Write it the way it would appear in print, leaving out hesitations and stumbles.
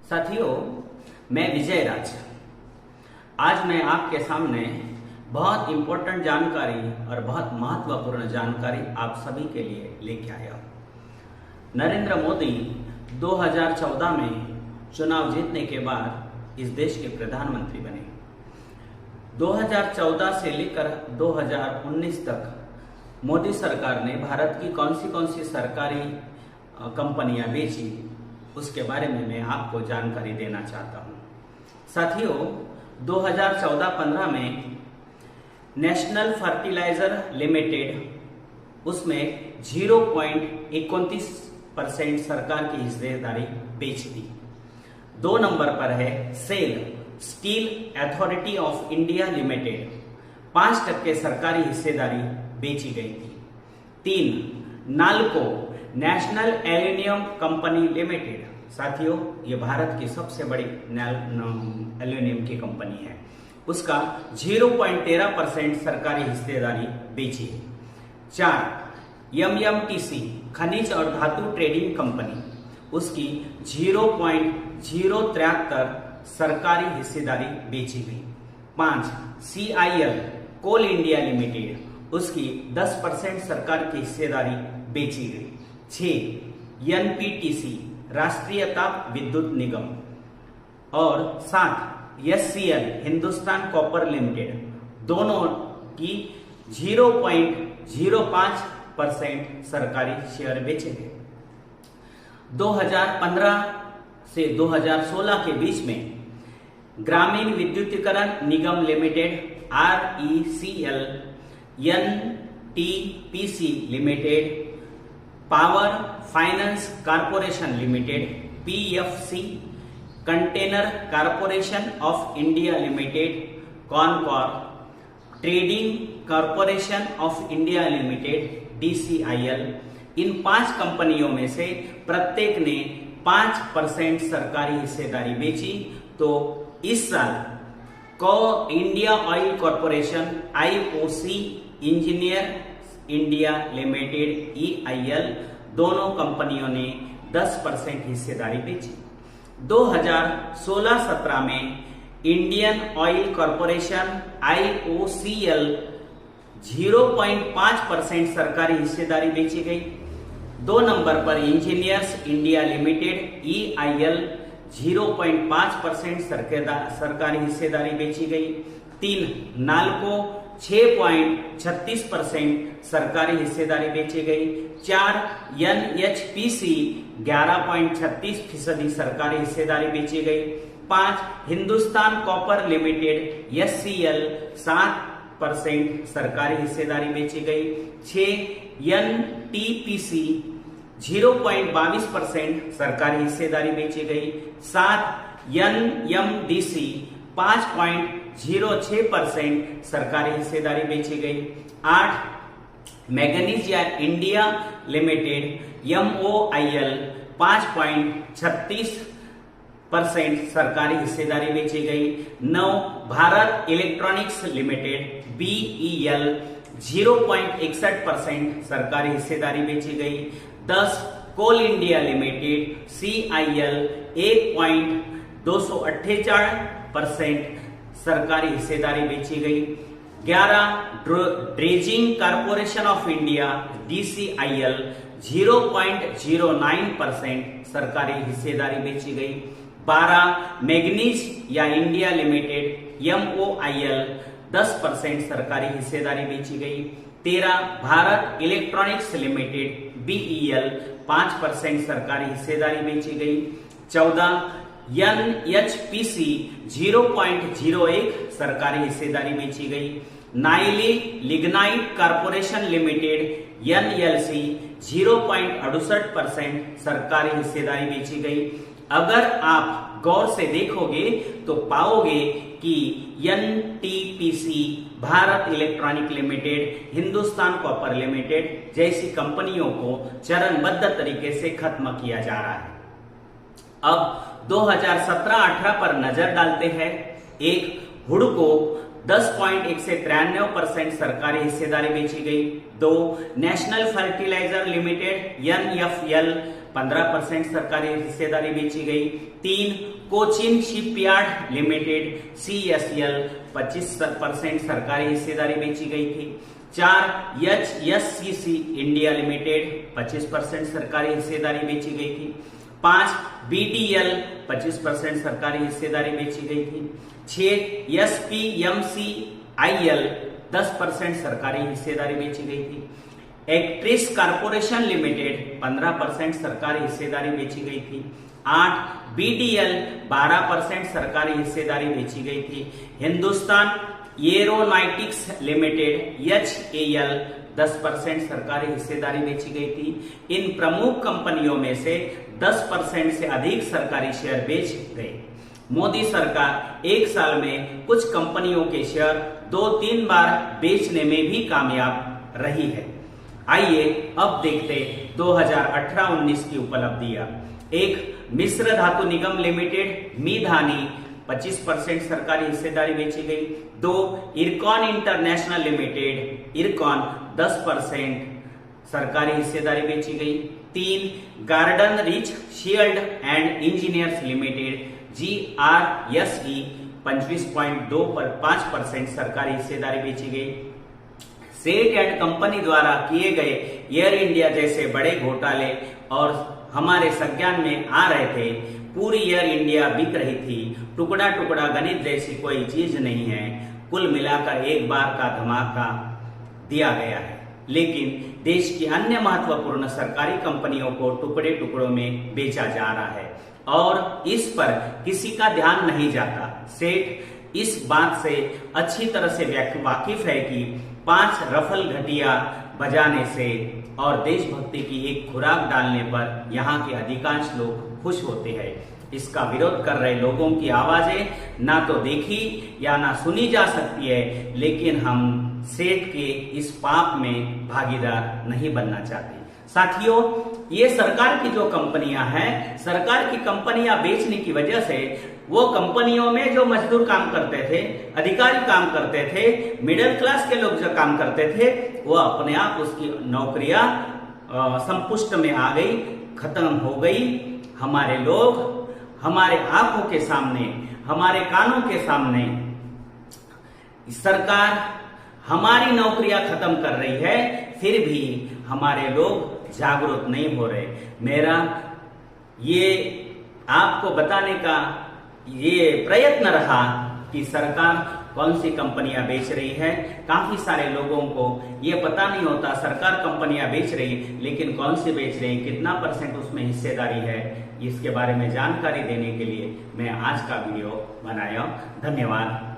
साथियों, मैं विजय राज। आज मैं आपके सामने बहुत इंपॉर्टेंट जानकारी और बहुत महत्वपूर्ण जानकारी आप सभी के लिए लेके आया हूं। नरेंद्र मोदी 2014 में चुनाव जीतने के बाद इस देश के प्रधानमंत्री बने। 2014 से लेकर 2019 तक मोदी सरकार ने भारत की कौन सी सरकारी कंपनियां बेची, उसके बारे में मैं आपको जानकारी देना चाहता हूं। साथियों, 2014-15 में नेशनल फर्टिलाइजर लिमिटेड उसमें 0.29% सरकार की हिस्सेदारी बेच दी। 2 नंबर पर है SAIL steel authority of India limited, 5% सरकारी हिस्सेदारी बेची गई थी। 3 NALCO national aluminium company limited. साथियों, ये भारत की सबसे बड़ी एल्यूमिनियम की कंपनी है, उसका 0.13% सरकारी हिस्सेदारी बेची है। 4 एमएमटीसी खनिज और धातु ट्रेडिंग कंपनी, उसकी 0.073 सरकारी हिस्सेदारी बेची गई। 5 सीआईएल कोल इंडिया लिमिटेड, उसकी 10% सरकार की हिस्सेदारी बेची गई। 6 एनपीटीसी राष्ट्रीय ताप विद्युत निगम और 7 एससीएल हिंदुस्तान कॉपर लिमिटेड, दोनों की 0.05% सरकारी शेयर बेचे गए। 2015 से 2016 के बीच में ग्रामीण विद्युतीकरण निगम limited RECL, NTPC limited, power finance corporation limited PFC, container corporation of India limited CONCOR, trading corporation of India limited DCIL, इन 5 कंपनियों में से प्रत्येक ने 5% सरकारी हिस्सेदारी बेची। तो इस साल India oil corporation IOC, engineer India limited EIL, दोनों कंपनियों ने 10% हिस्सेदारी बेची। 2016-17 में इंडियन ऑयल कॉरपोरेशन IOCL 0.5% सरकारी हिस्सेदारी बेची गई। 2 नंबर पर इंजीनियर्स इंडिया लिमिटेड EIL 0.5% सरकारी हिस्सेदारी बेची गई। 3 नाल्को 6.36% सरकारी हिस्सेदारी बेची गई। 4 NHPC 11.36% सरकारी हिस्सेदारी बेची गई। 5 हिंदुस्तान कॉपर लिमिटेड SCL 7% सरकारी हिस्सेदारी बेची गई। 6 NTPC 0.22% सरकारी हिस्सेदारी बेची गई। 7 NMDC 5.06% सरकारी हिस्सेदारी बेची गई। 8 मैग्नीज इंडिया लिमिटेड MOIL 5.36% सरकारी हिस्सेदारी बेची गई। 9 भारत इलेक्ट्रॉनिक्स लिमिटेड BEL 0.61% सरकारी हिस्सेदारी बेची गई। 10 कोल इंडिया लिमिटेड CIL 1.248% सरकारी हिस्सेदारी बेची गई। 11 dredging corporation of India DCIL 0.09% सरकारी हिस्सेदारी बेची गई। 12 मैग्नीज इंडिया लिमिटेड MOIL 10% सरकारी हिस्सेदारी बेची गई। 13 भारत इलेक्ट्रॉनिक्स लिमिटेड BEL 5% सरकारी हिस्सेदारी बेची गई। 14 NHPC 0.01 सरकारी हिस्सेदारी बेची गई। नाइली लिग्नाइट कॉरपोरेशन लिमिटेड NLC 0.68% सरकारी हिस्सेदारी बेची गई। अगर आप गौर से देखोगे तो पाओगे कि NTPC, Bharat electronic limited, Hindustan copper limited जैसी कंपनियों को चरणबद्ध तरीके से खत्म किया जा रहा है। अब 2017-18 पर नजर डालते हैं। 1 हुडको 10.193% सरकारी हिस्सेदारी बेची गई। 2 नेशनल फर्टिलाइजर लिमिटेड NFL 15% सरकारी हिस्सेदारी बेची गई। 3 कोचिन शिपयार्ड लिमिटेड CSL 25% सरकारी हिस्सेदारी बेची गई थी। 4 HSCC इंडिया लिमिटेड 25% सरकारी हिस्सेदारी बेची गई थी। 5 BDL 25% सरकारी हिस्सेदारी बेची गई थी। 6 SPMCIL 10% सरकारी हिस्सेदारी बेची गई थी। एक्ट्रेस कॉर्पोरेशन लिमिटेड 15% सरकारी हिस्सेदारी बेची गई थी। 8 BDL 12% सरकारी हिस्सेदारी बेची गई थी। हिंदुस्तान एरोनॉटिक्स लिमिटेड HAL 10% सरकारी हिस्सेदारी बेची गई थी। इन प्रमुख कंपनियों में से 10% से अधिक सरकारी शेयर बेच गए। मोदी सरकार एक साल में कुछ कंपनियों के शेयर 2-3 बार बेचने में भी कामयाब रही है। आइए अब देखते 2018-19 की उपलब्धियां। 1 मिश्र धातु निगम लिमिटेड मिधानी 25% सरकारी हिस्सेदारी बेची गई। 2 इरकॉन इंटरनेशनल लिमिटेड इरकॉन 10% सरकारी हिस्सेदारी बेची गई। 3 garden rich shield and engineers limited GRSE 25.25% सरकारी हिस्सेदारी बेची गई। सेठ एंड कंपनी द्वारा किए गए एयर इंडिया जैसे बड़े घोटाले और हमारे संज्ञान में आ रहे थे। पूरी एयर इंडिया बिक रही थी। टुकड़ा टुकड़ा गणित जैसी कोई चीज नहीं है। कुल मिलाकर एक बार का धमाका दिया गया है, लेकिन देश की अन्य महत्वपूर्ण सरकारी कंपनियों को टुकड़े टुकड़ों में बेचा जा रहा है और इस पर किसी का ध्यान नहीं जाता। सेठ इस बात से अच्छी तरह से वाकिफ है कि 5 रफल घटिया बजाने से और देशभक्ति की एक खुराक डालने पर यहाँ के अधिकांश लोग खुश होते हैं। इसका विरोध कर रहे लोगों की आवाजें ना तो देखी या ना सुनी जा सकती है, लेकिन हम सेठ के इस पाप में भागीदार नहीं बनना चाहते। साथियों, ये सरकार की जो कंपनियां हैं, सरकार की कंपनियां बेचने की वजह से वो कंपनियों में जो मजदूर काम करते थे, अधिकारी काम करते थे, मिडिल क्लास के लोग जो काम करते थे, वो अपने आप उसकी नौकरियां संपुष्ट में आ गई, खत्म हो गई। हमारे लोग हमारे आंखों के सामने, हमारे कानों के सामने सरकार हमारी नौकरियां खत्म कर रही है, फिर भी हमारे लोग जागरूक नहीं हो रहे। मेरा ये आपको बताने का ये प्रयत्न रहा कि सरकार कौन सी कंपनियां बेच रही है। काफी सारे लोगों को ये पता नहीं होता सरकार कंपनियां बेच रही, लेकिन कौन सी बेच रही, कितना % उसमें हिस्सेदारी है, इसके बारे में जानकारी देने के लिए मैं आज का वीडियो बनाया। धन्यवाद।